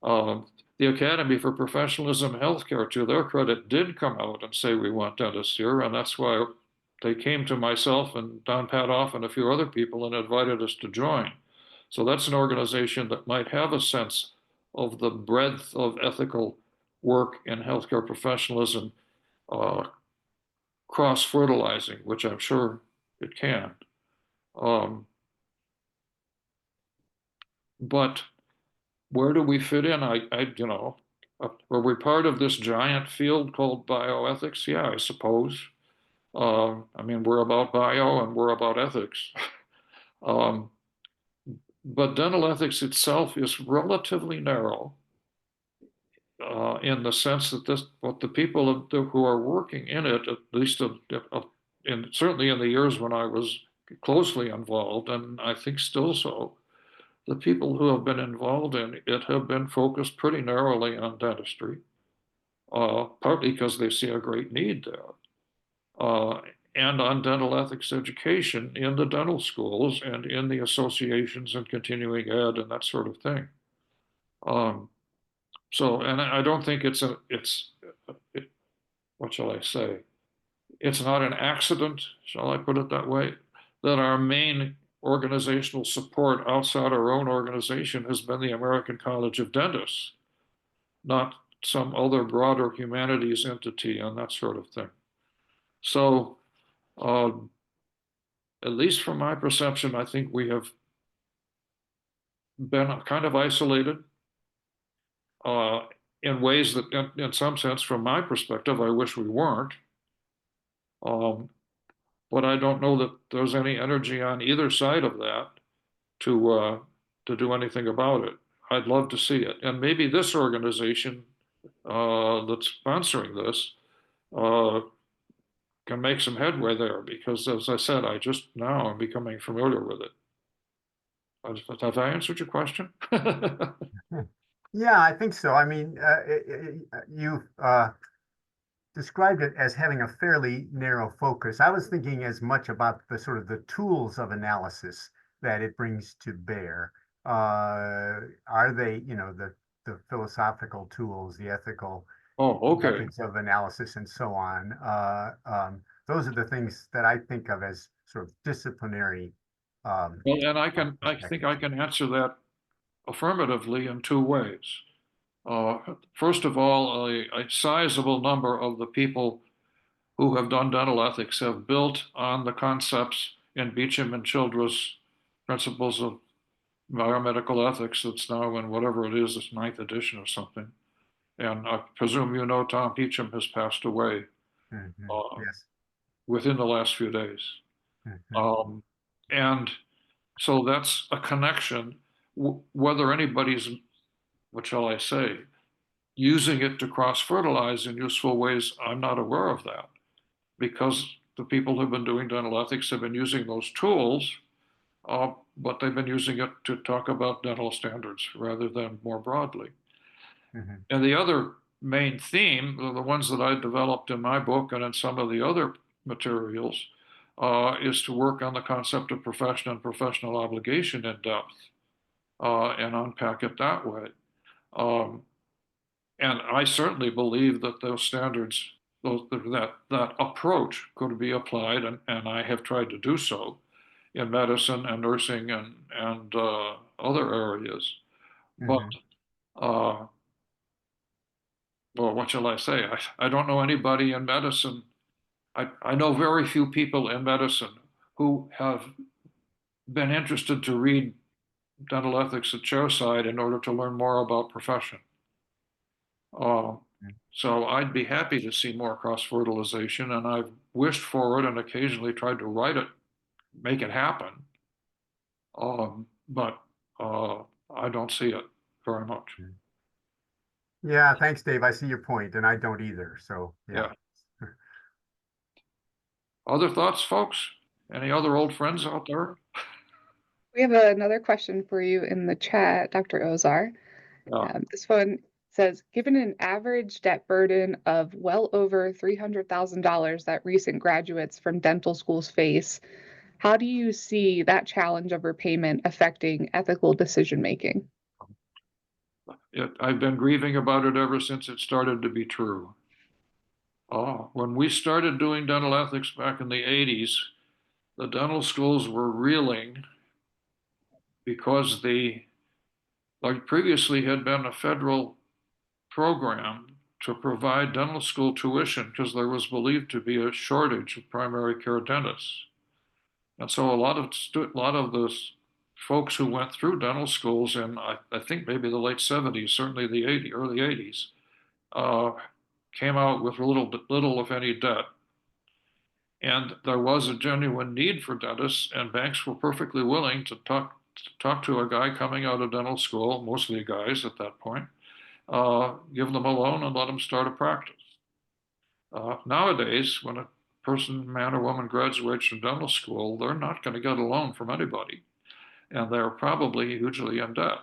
Um, the Academy for Professionalism in Healthcare, to their credit, did come out and say we want dentists here, and that's why they came to myself and Don Padoff and a few other people and invited us to join. So that's an organization that might have a sense of the breadth of ethical work in healthcare professionalism, uh, cross-fertilizing, which I'm sure it can. Um, but where do we fit in? Are we part of this giant field called bioethics? Yeah, I suppose. I mean, we're about bio and we're about ethics. Um, but dental ethics itself is relatively narrow in the sense that what the people who are working in it, at least certainly in the years when I was closely involved, and I think still so, the people who have been involved in it have been focused pretty narrowly on dentistry, partly because they see a great need there, uh, and on dental ethics education in the dental schools and in the associations and continuing ed and that sort of thing. Um, and I don't think what shall I say? It's not an accident, shall I put it that way, that our main organizational support outside our own organization has been the American College of Dentists, not some other broader humanities entity and that sort of thing. So, um, at least from my perception, I think we have been kind of isolated uh, in ways that, in some sense, from my perspective, I wish we weren't. Um, but I don't know that there's any energy on either side of that to do anything about it. I'd love to see it, and maybe this organization that's sponsoring this uh, can make some headway there because, as I said, I just now am becoming familiar with it. Have I answered your question? Yeah, I think so. I mean, you described it as having a fairly narrow focus. I was thinking as much about the sort of the tools of analysis that it brings to bear. Are they, the philosophical tools, the ethical Oh, okay. methods of analysis, and so on? Those are the things that I think of as sort of disciplinary. Well, and I think I Perspectives. can answer that affirmatively in two ways. First of all, a sizable number of the people who have done dental ethics have built on the concepts in Beecham and Childress Principles of Biomedical Ethics that's now in whatever it is, its ninth edition or something. And I presume you know Tom Beecham has passed away Mhm. uh, Yes. within the last few days. Mhm. Um, and so that's a connection. Whether anybody's, what shall I say, using it to cross-fertilize in useful ways, I'm not aware of that because the people who've been doing dental ethics have been using those tools, but they've been using it to talk about dental standards rather than more broadly. Mhm. And the other main theme, the ones that I developed in my book and in some of the other materials, is to work on the concept of profession and professional obligation in depth and unpack it that way. Um, and I certainly believe that those standards, that approach could be applied, and I have tried to do so in medicine and nursing and other areas. But well, what shall I say? I don't know anybody in medicine. I know very few people in medicine who have been interested to read dental ethics at Chairside in order to learn more about profession. So I'd be happy to see more cross-fertilization, and I've wished for it and occasionally tried to write it, make it happen. But I don't see it very much. Yeah, thanks, Dave. I see your point, and I don't either. So yeah. Other thoughts, folks? Any other old friends out there? We have another question for you in the chat, Dr. Ozar. This one says, given an average debt burden of well over $300,000 that recent graduates from dental schools face, how do you see that challenge of repayment affecting ethical decision making? I've been grieving about it ever since it started to be true. When we started doing dental ethics back in the 80s, the dental schools were reeling because like previously had been a federal program to provide dental school tuition because there was believed to be a shortage of primary care dentists. And so a lot of the folks who went through dental schools in, I think maybe the late 70s, certainly the early 80s, came out with little, if any, debt. And there was a genuine need for dentists, and banks were perfectly willing to talk to a guy coming out of dental school, mostly guys at that point, give them a loan and let them start a practice. Nowadays, when a person, man or woman, graduates from dental school, they're not going to get a loan from anybody, and they're probably hugely in debt.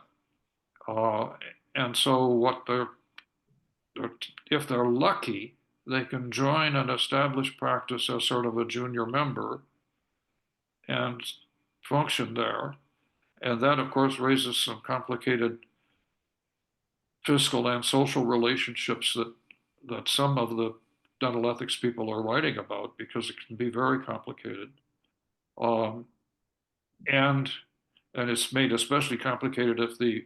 And so if they're lucky, they can join an established practice as sort of a junior member and function there. And that, of course, raises some complicated fiscal and social relationships that some of the dental ethics people are writing about, because it can be very complicated. And it's made especially complicated if the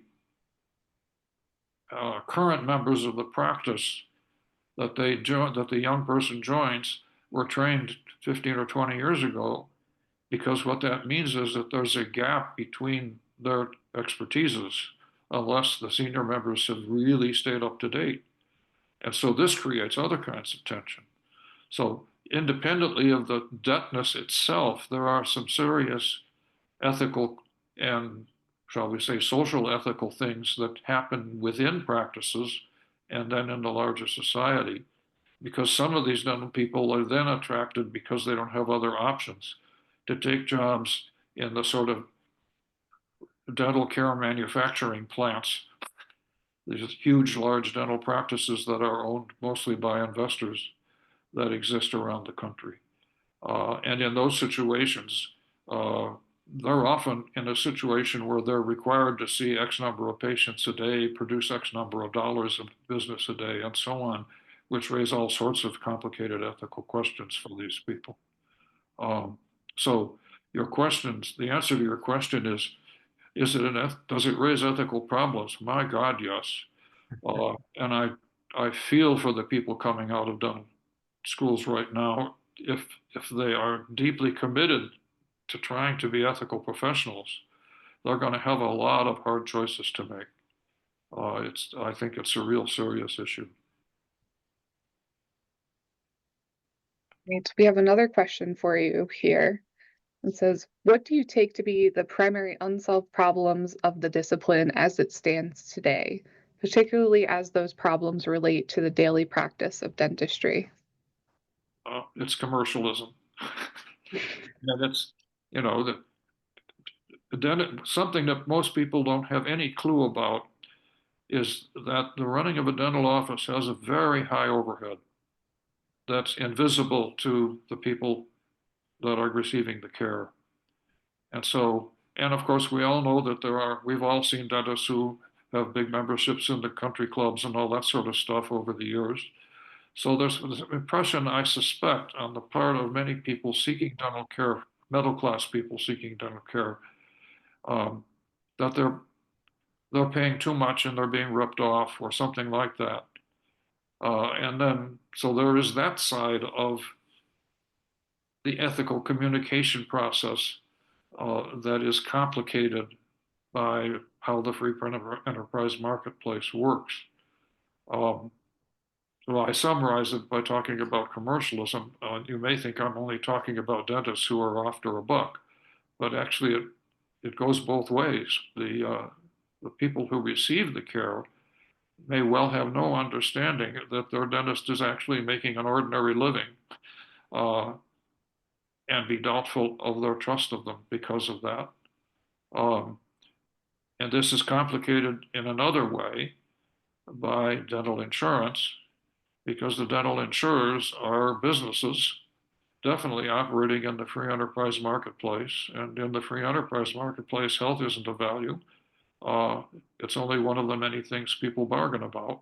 current members of the practice that the young person joins were trained 15 or 20 years ago, because what that means is that there's a gap between their expertises unless the senior members have really stayed up to date. And so this creates other kinds of tension. So independently of the debtness itself, there are some serious ethical and, shall we say, social ethical things that happen within practices and then in the larger society, because some of these dental people are then attracted, because they don't have other options, to take jobs in the sort of dental care manufacturing plants. These huge, large dental practices that are owned mostly by investors that exist around the country. And in those situations, they're often in a situation where they're required to see X number of patients a day, produce X number of dollars of business a day, and so on, which raise all sorts of complicated ethical questions for these people. So the answer to your question is does it raise ethical problems? My God, yes. And I feel for the people coming out of dental schools right now. If they are deeply committed to trying to be ethical professionals, they're going to have a lot of hard choices to make. I think it's a real serious issue. Right. We have another question for you here. It says, what do you take to be the primary unsolved problems of the discipline as it stands today, particularly as those problems relate to the daily practice of dentistry? It's commercialism. And it's, something that most people don't have any clue about is that the running of a dental office has a very high overhead that's invisible to the people that are receiving the care. And of course, we all know that we've all seen dentists who have big memberships in the country clubs and all that sort of stuff over the years. So there's this impression, I suspect, on the part of many people seeking dental care, middle class people seeking dental care, um, that they're paying too much and they're being ripped off or something like that. And then, so there is that side of the ethical communication process that is complicated by how the free enterprise marketplace works. Um, so I summarize it by talking about commercialism. You may think I'm only talking about dentists who are after a buck, but actually it goes both ways. The people who receive the care may well have no understanding that their dentist is actually making an ordinary living, uh, and be doubtful of their trust of them because of that. Um, and this is complicated in another way by dental insurance, because the dental insurers are businesses definitely operating in the free enterprise marketplace. And in the free enterprise marketplace, health isn't a value. It's only one of the many things people bargain about.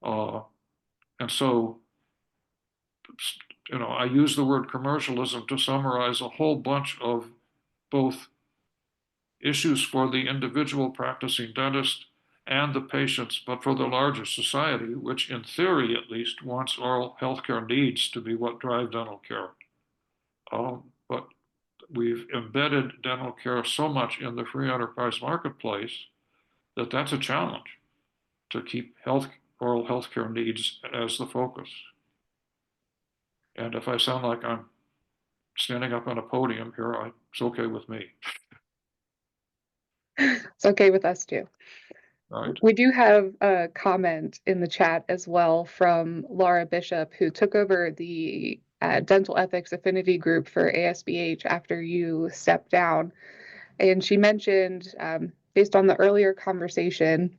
Uh, and so, I use the word commercialism to summarize a whole bunch of both issues for the individual practicing dentist and the patients, but for the larger society, which in theory at least wants oral healthcare needs to be what drive dental care. But we've embedded dental care so much in the free enterprise marketplace that that's a challenge to keep oral healthcare needs as the focus. And if I sound like I'm standing up on a podium here, it's okay with me. It's okay with us too. Right. We do have a comment in the chat as well from Laura Bishop, who took over the dental ethics affinity group for ASBH after you stepped down. And she mentioned, based on the earlier conversation,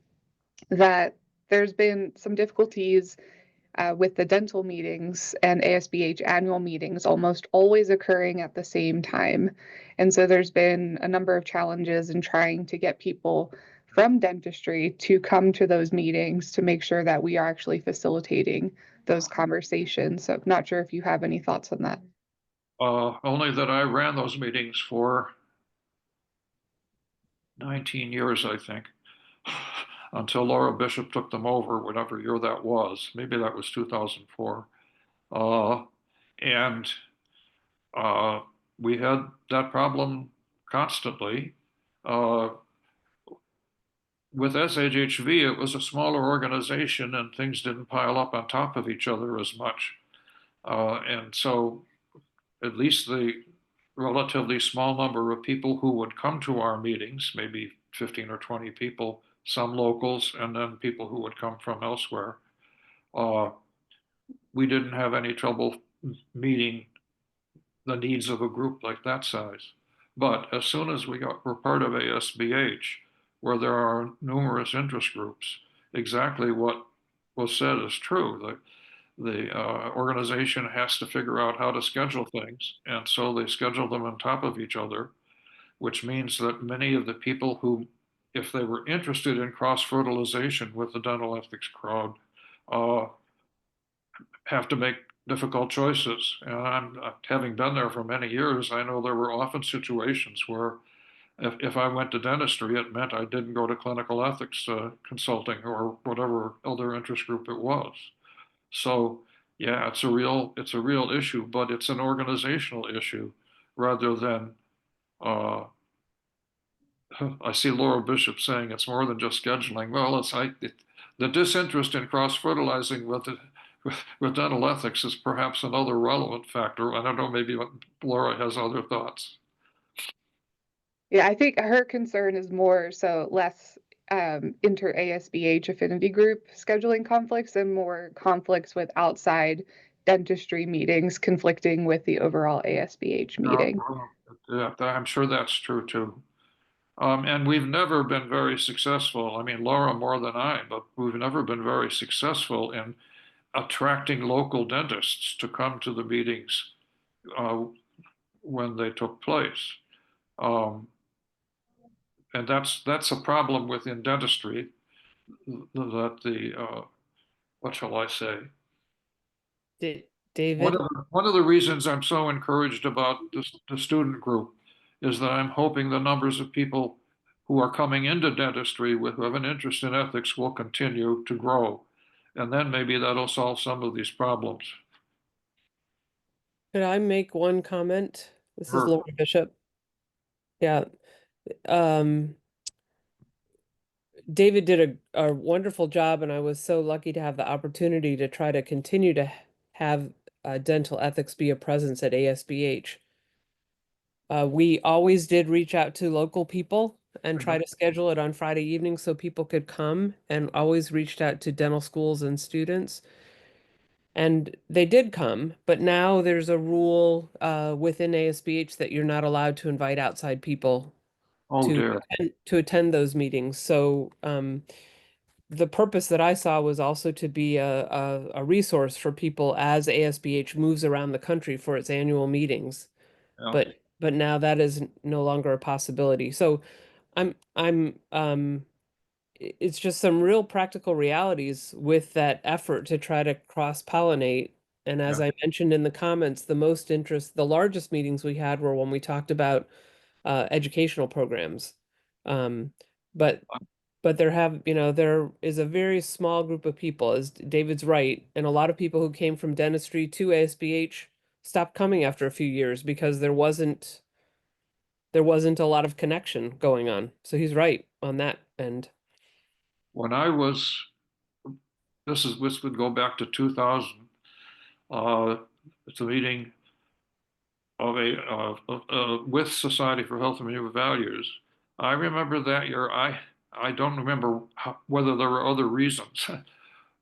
that there's been some difficulties with the dental meetings and ASBH annual meetings almost always occurring at the same time. And so there's been a number of challenges in trying to get people from dentistry to come to those meetings to make sure that we are actually facilitating those conversations. So I'm not sure if you have any thoughts on that. Only that I ran those meetings for 19 years, I think, until Laura Bishop took them over, whatever year that was. Maybe that was 2004. And we had that problem constantly. With SHHV, it was a smaller organization and things didn't pile up on top of each other as much. And so at least the relatively small number of people who would come to our meetings, maybe 15 or 20 people, some locals, and then people who would come from elsewhere, we didn't have any trouble meeting the needs of a group like that size. But as soon as we're part of ASBH, where there are numerous interest groups, exactly what was said is true. The organization has to figure out how to schedule things, and so they schedule them on top of each other, which means that many of the people who, if they were interested in cross-fertilization with the dental ethics crowd, uh, have to make difficult choices. And having been there for many years, I know there were often situations where if I went to dentistry, it meant I didn't go to clinical ethics consulting or whatever other interest group it was. So yeah, it's a real issue, but it's an organizational issue rather than I see Laura Bishop saying it's more than just scheduling. Well, the disinterest in cross-fertilizing with dental ethics is perhaps another relevant factor. I don't know, maybe Laura has other thoughts. Yeah, I think her concern is more so less inter-ASBH affinity group scheduling conflicts and more conflicts with outside dentistry meetings conflicting with the overall ASBH meeting. Yeah, I'm sure that's true too. And we've never been very successful. I mean, Laura more than I, but we've never been very successful in attracting local dentists to come to the meetings when they took place. And that's a problem within dentistry, that what shall I say? David? One of the reasons I'm so encouraged about the student group is that I'm hoping the numbers of people who are coming into dentistry who have an interest in ethics will continue to grow. And then maybe that'll solve some of these problems. Could I make one comment? This is Sure. Laura Bishop. Yeah. David did a wonderful job, and I was so lucky to have the opportunity to try to continue to have dental ethics be a presence at ASBH. We always did reach out to local people and try to schedule it on Friday evening so people could come, and always reached out to dental schools and students. And they did come, but now there's a rule within ASBH that you're not allowed to invite outside people Oh dear. to attend those meetings. So the purpose that I saw was also to be a resource for people as ASBH moves around the country for its annual meetings. Yeah. But now that is no longer a possibility. So it's just some real practical realities with that effort to try to cross-pollinate. And as Yeah. I mentioned in the comments, the largest meetings we had were when we talked about educational programs. But there is a very small group of people, as David's right, and a lot of people who came from dentistry to ASBH stopped coming after a few years because there wasn't a lot of connection going on. So he's right on that end. When I was, this would go back to 2000. It's a meeting of with Society for Health and Human Values. I remember that year. I don't remember whether there were other reasons,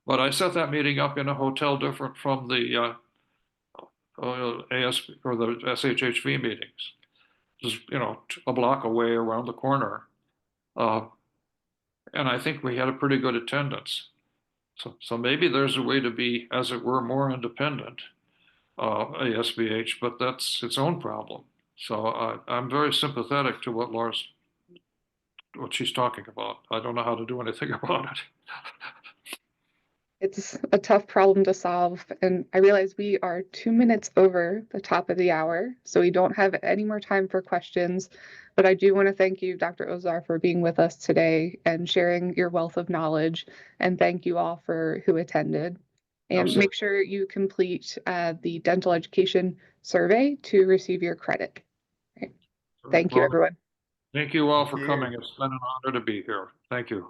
but I set that meeting up in a hotel different from the AS or the SHHV meetings. Just a block away around the corner, and I think we had a pretty good attendance. So maybe there's a way to be, as it were, more independent. ASBH, but that's its own problem. So I'm very sympathetic to what she's talking about. I don't know how to do anything about it. It's a tough problem to solve, and I realize we are 2 minutes over the top of the hour, so we don't have any more time for questions. But I do want to thank you, Dr. Ozar, for being with us today and sharing your wealth of knowledge. And thank you all for who attended. And Absolutely. make sure you complete the dental education survey to receive your credit. Right. Thank you, everyone. Thank you all Thank for you. coming. It's been an honor to be here. Thank you.